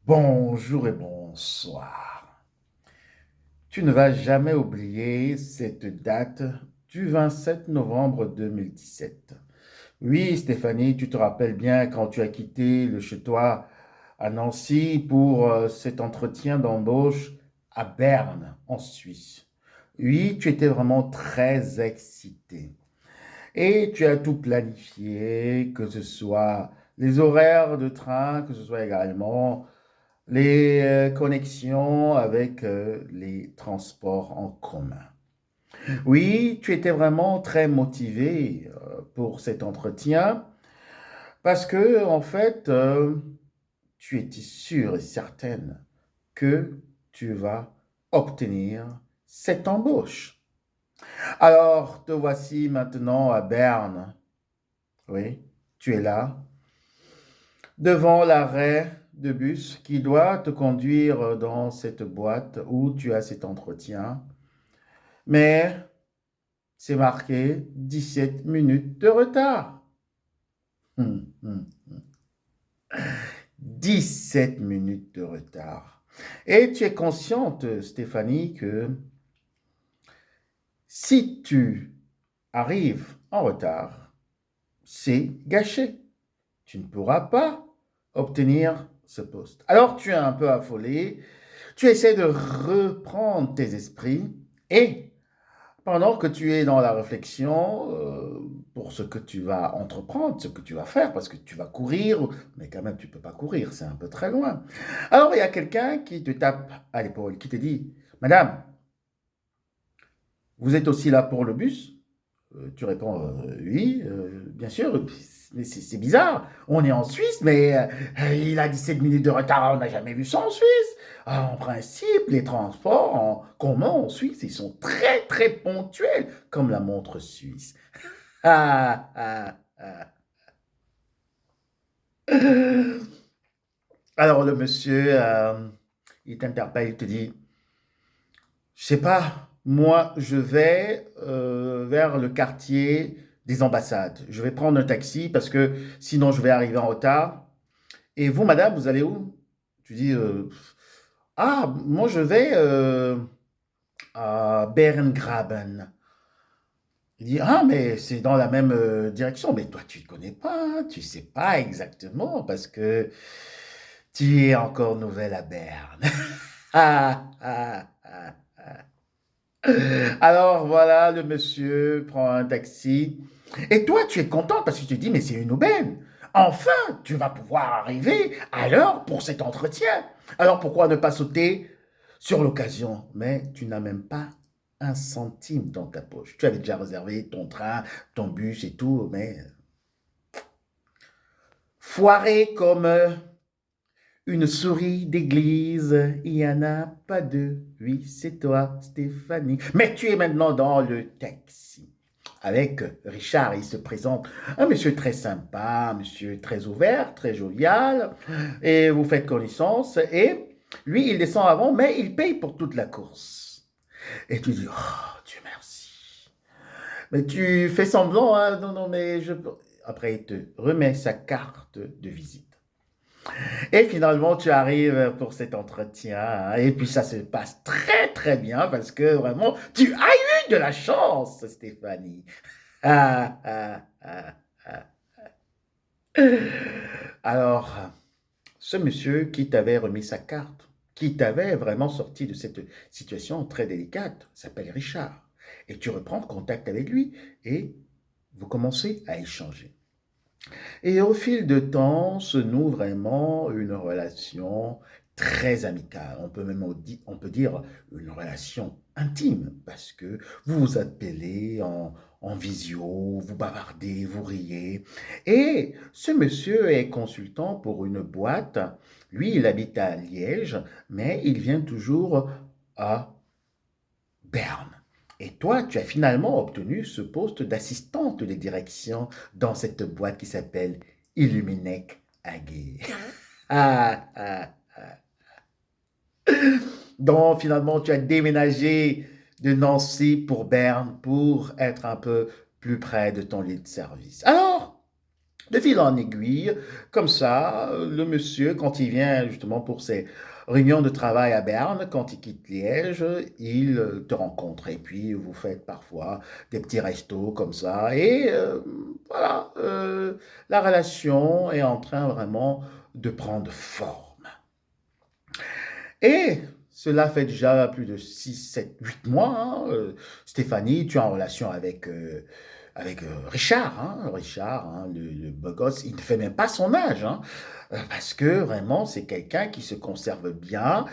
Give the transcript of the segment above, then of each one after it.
Bonjour et bonsoir. Tu ne vas jamais oublier cette date du 27 novembre 2017. Oui, Stéphanie, tu te rappelles bien quand tu as quitté le chez toi à Nancy pour cet entretien d'embauche à Berne, en Suisse. Oui, tu étais vraiment très excité. Et tu as tout planifié, que ce soit les horaires de train, que ce soit également les connexions avec les transports en commun. Oui, tu étais vraiment très motivé pour cet entretien parce que, en fait, tu étais sûre et certaine que tu vas obtenir cette embauche. Alors, te voici maintenant à Berne. Oui, tu es là, devant l'arrêt de bus qui doit te conduire dans cette boîte où tu as cet entretien. Mais c'est marqué 17 minutes de retard. 17 minutes de retard. Et tu es consciente, Stéphanie, que si tu arrives en retard, c'est gâché. Tu ne pourras pas obtenir ce poste. Alors tu es un peu affolé, tu essaies de reprendre tes esprits et pendant que tu es dans la réflexion pour ce que tu vas entreprendre, ce que tu vas faire, parce que tu vas courir, mais quand même tu ne peux pas courir, c'est un peu très loin. Alors il y a quelqu'un qui te tape à l'épaule, qui te dit, Madame, vous êtes aussi là pour le bus? Tu réponds, oui, bien sûr, mais c'est bizarre, on est en Suisse, mais il a 17 minutes de retard, on n'a jamais vu ça en Suisse. En principe, les transports en commun en Suisse, ils sont très, très ponctuels, comme la montre suisse. Ah, ah, ah. Alors le monsieur, il t'interpelle, il te dit, je sais pas, moi je vais vers le quartier des ambassades. Je vais prendre un taxi parce que sinon je vais arriver en retard. Et vous, madame, vous allez où? Tu dis, ah, moi je vais à Bergengraben. Il dit, ah, mais c'est dans la même direction. Mais toi, tu ne connais pas, tu ne sais pas exactement parce que tu es encore nouvelle à Berne. Ah, ah, ah. Alors voilà, le monsieur prend un taxi. Et toi, tu es content parce que tu te dis, mais c'est une aubaine. Enfin, tu vas pouvoir arriver à l'heure pour cet entretien. Alors pourquoi ne pas sauter sur l'occasion? Mais tu n'as même pas un centime dans ta poche. Tu avais déjà réservé ton train, ton bus et tout, mais foiré comme une souris d'église, il n'y en a pas deux. Oui, c'est toi, Stéphanie. Mais tu es maintenant dans le taxi. Avec Richard, il se présente un monsieur très sympa, un monsieur très ouvert, très jovial, et vous faites connaissance, et lui, il descend avant, mais il paye pour toute la course. Et tu dis, oh, Dieu merci. Mais tu fais semblant, hein, non, non, mais je... Après, il te remet sa carte de visite. Et finalement, tu arrives pour cet entretien, hein, et puis ça se passe très très bien parce que vraiment, tu as eu de la chance, Stéphanie. Ah, ah, ah, ah. Alors, ce monsieur qui t'avait remis sa carte, qui t'avait vraiment sorti de cette situation très délicate, s'appelle Richard. Et tu reprends contact avec lui et vous commencez à échanger. Et au fil de temps se noue vraiment une relation très amicale. On peut même on peut dire une relation intime parce que vous vous appelez en visio, vous bavardez, vous riez. Et ce monsieur est consultant pour une boîte. Lui, il habite à Liège, mais il vient toujours à Berne. Et toi, tu as finalement obtenu ce poste d'assistante de direction dans cette boîte qui s'appelle Illuminec AG. Ah, ah. Donc, finalement, tu as déménagé de Nancy pour Berne pour être un peu plus près de ton lieu de service. Alors, De fil en aiguille, comme ça, le monsieur, quand il vient justement pour ses réunions de travail à Berne, quand il quitte Liège, il te rencontre. Et puis, vous faites parfois des petits restos comme ça. Et voilà, la relation est en train vraiment de prendre forme. Et cela fait déjà plus de 6, 7, 8 mois. Hein, Stéphanie, tu es en relation avec Richard. Hein, Richard, hein, le beau gosse, il ne fait même pas son âge. Hein, parce que vraiment, c'est quelqu'un qui se conserve bien,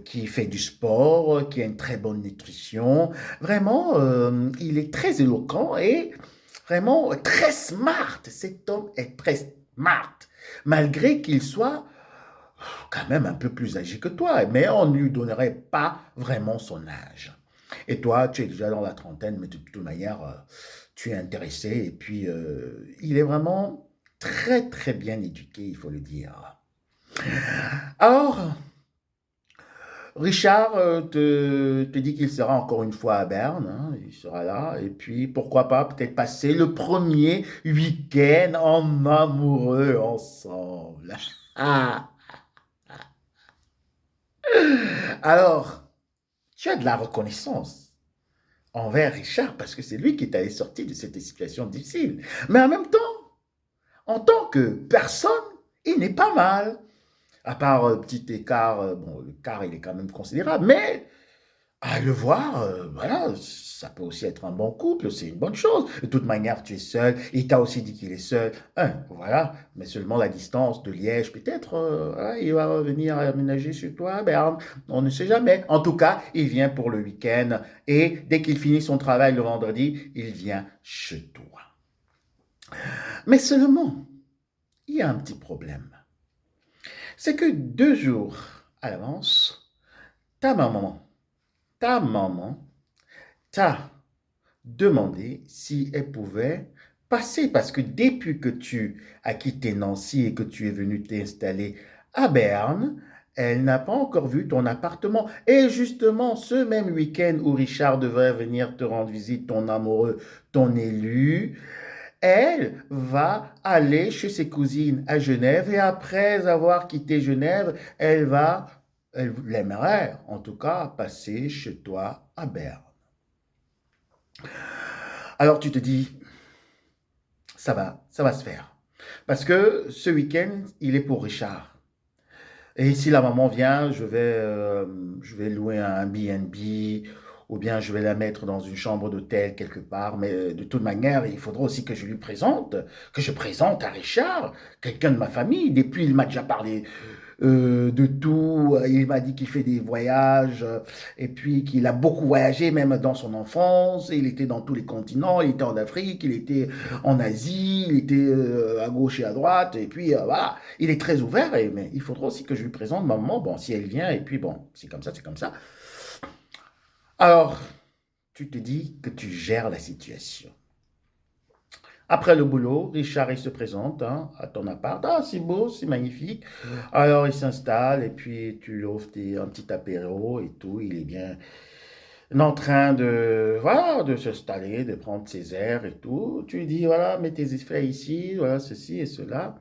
qui fait du sport, qui a une très bonne nutrition. Vraiment, il est très éloquent et vraiment très smart. Cet homme est très smart, malgré qu'il soit quand même un peu plus âgé que toi, mais on ne lui donnerait pas vraiment son âge. Et toi, tu es déjà dans la trentaine, mais de toute manière, tu es intéressé. Et puis, il est vraiment très, très bien éduqué, il faut le dire. Alors, Richard te dit qu'il sera encore une fois à Berne, hein, il sera là, et puis pourquoi pas peut-être passer le premier week-end en amoureux ensemble. Ah, alors, tu as de la reconnaissance envers Richard parce que c'est lui qui t'a sorti de cette situation difficile. Mais en même temps, en tant que personne, il n'est pas mal. À part petit écart, bon, l'écart il est quand même considérable, mais à le voir, voilà, ça peut aussi être un bon couple, c'est une bonne chose. De toute manière, tu es seul, il t'a aussi dit qu'il est seul. Voilà, mais seulement la distance de Liège, peut-être, voilà, il va revenir aménager chez toi, Berne, on ne sait jamais. En tout cas, il vient pour le week-end et dès qu'il finit son travail le vendredi, il vient chez toi. Mais seulement, il y a un petit problème. C'est que 2 jours à l'avance, ta maman, ta maman t'a demandé si elle pouvait passer, parce que depuis que tu as quitté Nancy et que tu es venu t'installer à Berne, elle n'a pas encore vu ton appartement. Et justement, ce même week-end où Richard devrait venir te rendre visite, ton amoureux, ton élu, elle va aller chez ses cousines à Genève et après avoir quitté Genève, elle aimerait en tout cas passer chez toi à Berne. Alors tu te dis, ça va se faire. Parce que ce week-end, il est pour Richard. Et si la maman vient, je vais louer un B&B ou bien je vais la mettre dans une chambre d'hôtel quelque part. Mais de toute manière, il faudra aussi que je lui présente, que je présente à Richard, quelqu'un de ma famille. Depuis, il m'a déjà parlé de tout. Il m'a dit qu'il fait des voyages et puis qu'il a beaucoup voyagé même dans son enfance. Il était dans tous les continents. Il était en Afrique, il était en Asie, il était à gauche et à droite. Et puis voilà, il est très ouvert. Mais il faudra aussi que je lui présente ma maman. Bon, si elle vient et puis bon, c'est comme ça, c'est comme ça. Alors, tu te dis que tu gères la situation. Après le boulot, Richard, il se présente hein, à ton appart. Ah, c'est beau, c'est magnifique. Alors, il s'installe et puis tu lui offres un petit apéro et tout. Il est bien en train de, voilà, de s'installer, de prendre ses airs et tout. Tu lui dis, voilà, mets tes effets ici, voilà, ceci et cela.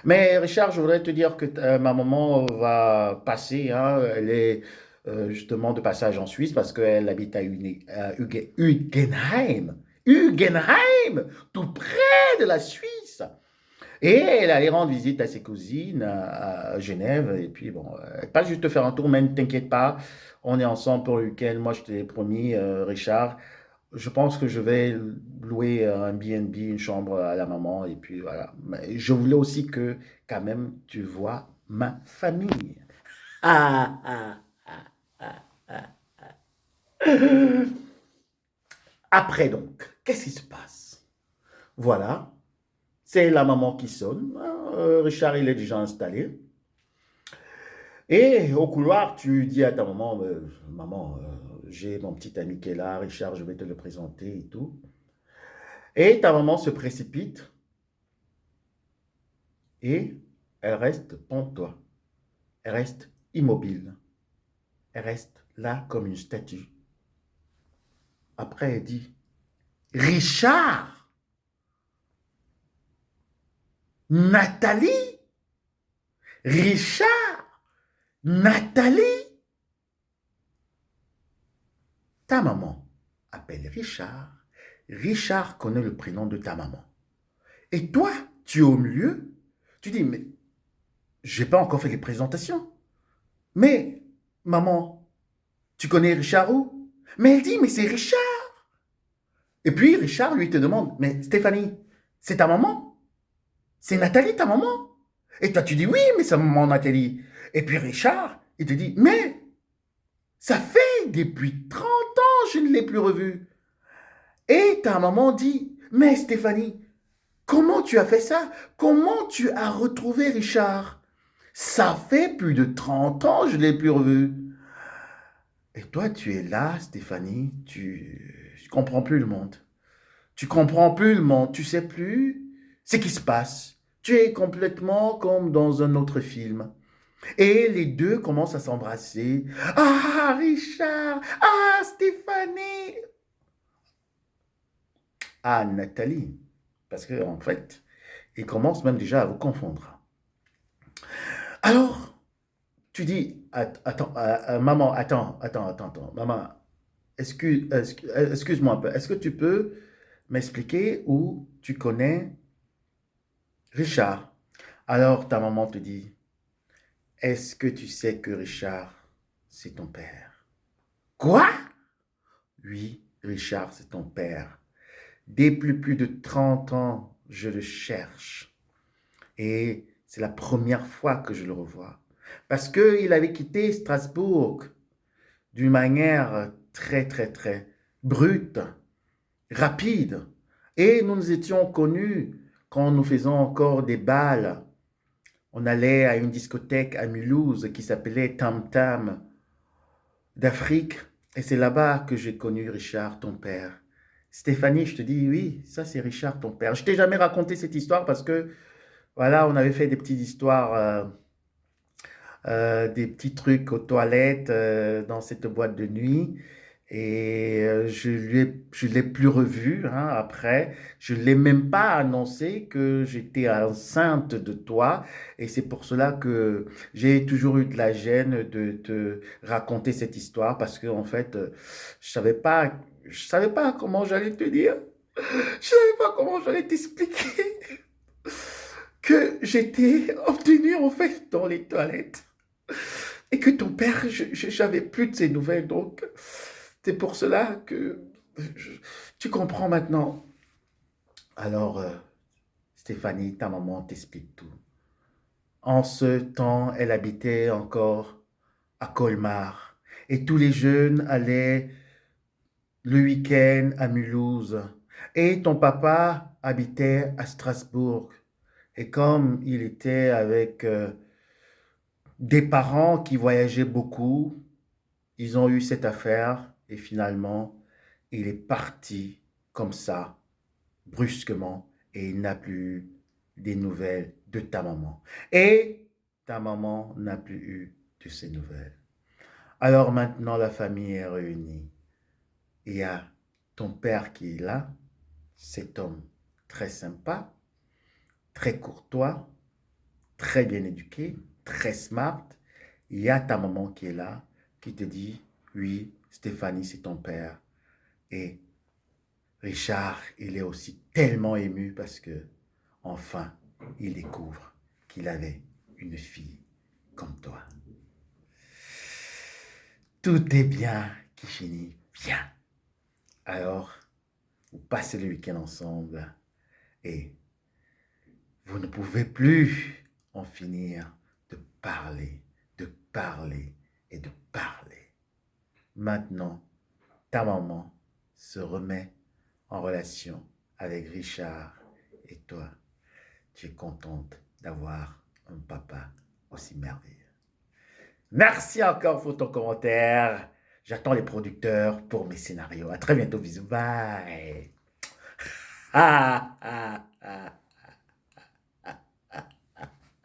Mais Richard, je voudrais te dire que ma maman va passer. Hein, elle est justement de passage en Suisse parce qu'elle habite à Hugenheim. Hugenheim, tout près de la Suisse. Et elle allait rendre visite à ses cousines à Genève. Et puis, bon, pas juste te faire un tour, mais ne t'inquiète pas. On est ensemble pour le week-end. Moi, je t'ai promis, Richard. Je pense que je vais louer un B&B, une chambre à la maman. Et puis, voilà. Mais je voulais aussi que, quand même, tu vois ma famille. Ah, ah, ah, ah. Après, donc, qu'est-ce qui se passe? Voilà. C'est la maman qui sonne. Richard, il est déjà installé. Et au couloir, tu dis à ta maman, maman, j'ai mon petit ami qui est là, Richard, je vais te le présenter et tout. Et ta maman se précipite et elle reste devant toi. Elle reste immobile. Elle reste là comme une statue. Après, elle dit, Richard! Nathalie? Richard? Nathalie? Ta maman appelle Richard. Richard connaît le prénom de ta maman. Et toi, tu es au milieu. Tu dis, mais je n'ai pas encore fait les présentations. Mais, maman, tu connais Richard où? Mais elle dit, mais c'est Richard. Et puis Richard, lui, te demande, mais Stéphanie, c'est ta maman? C'est Nathalie, ta maman? Et toi, tu dis, oui, mais c'est maman Nathalie. Et puis Richard, il te dit, mais ça fait depuis 30 ans, je ne l'ai plus revue. Et ta maman dit, mais Stéphanie, comment tu as fait ça? Comment tu as retrouvé Richard? Ça fait plus de 30 ans, je ne l'ai plus revu. Et toi, tu es là, Stéphanie, tu comprends plus le monde. Tu comprends plus le monde, tu sais plus ce qui se passe. Tu es complètement comme dans un autre film. Et les deux commencent à s'embrasser. Ah, Richard! Ah, Stéphanie! Ah, Nathalie. Parce que, en fait, ils commencent même déjà à vous confondre. Alors, tu dis, attends, maman, attends, maman, excuse-moi un peu, est-ce que tu peux m'expliquer où tu connais Richard? Alors ta maman te dit, est-ce que tu sais que Richard, c'est ton père? Quoi? Oui, Richard, c'est ton père. Depuis plus de 30 ans, je le cherche. Et c'est la première fois que je le revois. Parce qu'il avait quitté Strasbourg d'une manière très brute, rapide. Et nous nous étions connus quand nous faisions encore des bals. On allait à une discothèque à Mulhouse qui s'appelait Tam Tam d'Afrique. Et c'est là-bas que j'ai connu Richard, ton père. Stéphanie, je te dis, oui, ça c'est Richard, ton père. Je t'ai jamais raconté cette histoire parce que, voilà, on avait fait des petites histoires, des petits trucs aux toilettes dans cette boîte de nuit. Et je l'ai plus revu hein, après. Je ne l'ai même pas annoncé que j'étais enceinte de toi. Et c'est pour cela que j'ai toujours eu de la gêne de te raconter cette histoire parce que en fait, je savais pas comment j'allais te dire. Je savais pas comment j'allais t'expliquer que j'étais obtenue en fait dans les toilettes et que ton père, j'avais plus de ses nouvelles. Donc, c'est pour cela que je- tu comprends maintenant. Alors, Stéphanie, ta maman t'explique tout. En ce temps, elle habitait encore à Colmar. Et tous les jeunes allaient le week-end à Mulhouse. Et ton papa habitait à Strasbourg. Et comme il était avec des parents qui voyageaient beaucoup, ils ont eu cette affaire et finalement, il est parti comme ça, brusquement, et il n'a plus eu des nouvelles de ta maman. Et ta maman n'a plus eu de ses nouvelles. Alors maintenant, la famille est réunie. Il y a ton père qui est là, cet homme très sympa, très courtois, très bien éduqué, très smart. Il y a ta maman qui est là, qui te dit, oui, Stéphanie, c'est ton père. Et Richard, il est aussi tellement ému parce que, enfin, il découvre qu'il avait une fille comme toi. Tout est bien qui finit bien. Alors, vous passez le week-end ensemble et vous ne pouvez plus en finir de parler, de parler et de parler. Maintenant, ta maman se remet en relation avec Richard et toi, tu es contente d'avoir un papa aussi merveilleux. Merci encore pour ton commentaire. J'attends les producteurs pour mes scénarios. À très bientôt. Bisous. Bye. Ah, ah, ah.